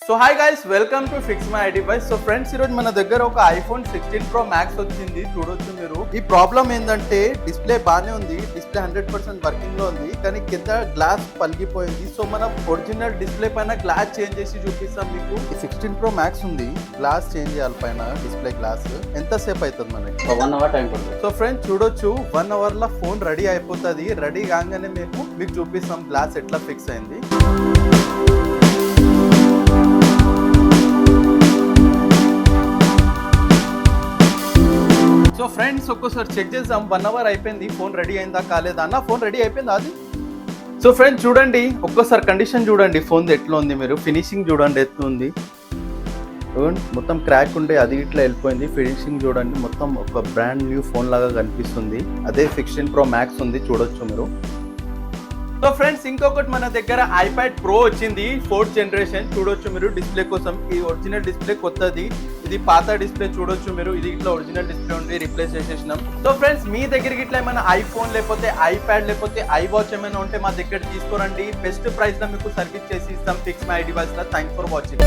So hi guys, welcome to fix my device. So friends, ఈరోజు మన దగ్గర ఒక ఐఫోన్ 16 Pro Max వచ్చింది. చూడొచ్చు మీరు. ఈ ప్రాబ్లం ఏంటంటే డిస్ప్లే బాగానే ఉంది, డిస్ప్లే 100% వర్కింగ్ లో ఉంది, కానీ కింద గ్లాస్ పలిగిపోయింది. సో మనం ఒరిజినల్ డిస్ప్లే పైన గ్లాస్ చేంజ్ చేసి చూపిస్తాం మీకు. ఈ 16 Pro Max ఉంది, గ్లాస్ చేంజ్ చేయాలి పైన డిస్ప్లే గ్లాస్. ఎంతసేపు అవుతుంది మనకి? 1 hour టైం పడుతుంది. సో ఫ్రెండ్స్ చూడొచ్చు, 1 hour లో ఫోన్ రెడీ అయిపోతుంది. రెడీ కాగానే మీకు చూపిస్తాం గ్లాస్ ఎట్లా ఫిక్స్ అయింది. సో ఫ్రెండ్స్, ఒక్కోసారి చెక్ చేద్దాం. 1 hour అయిపోయింది, ఫోన్ రెడీ అయిందా కాలేదా అన్న. ఫోన్ రెడీ అయిపోయిందా అది? సో ఫ్రెండ్స్ చూడండి, ఒక్కోసారి కండిషన్ చూడండి ఫోన్ ఎట్లా ఉంది. మీరు ఫినిషింగ్ చూడండి ఎట్లా ఉంది. మొత్తం క్రాక్ ఉండే అది ఇట్లా వెళ్ళిపోయింది. ఫినిషింగ్ చూడండి, మొత్తం ఒక బ్రాండ్ న్యూ ఫోన్ లాగా కనిపిస్తుంది. అదే 16 Pro Max ఉంది, చూడొచ్చు మీరు. సో ఫ్రెండ్స్, ఇంకొకటి మన దగ్గర iPad Pro వచ్చింది, 4th generation. చూడొచ్చు మీరు. డిస్ప్లే కోసం ఈ ఒరిజినల్ డిస్ప్లే కొత్తది, ఇది పాత డిస్ప్లే. చూడొచ్చు మీరు, ఇది ఇట్లా ఒరిజినల్ డిస్ప్లే ఉంది, రీప్లేస్ చేసేసినాం. సో ఫ్రెండ్స్, మీ దగ్గరికి ఇట్లా ఏమైనా ఐఫోన్ లేకపోతే iPad లేకపోతే iWatch ఏమైనా ఉంటే మా దగ్గర తీసుకోరండి. బెస్ట్ ప్రైస్ లో మీకు సర్వీస్ చేసి ఇస్తాం ఫిక్స్ మై డివైస్ లో. Thanks for watching.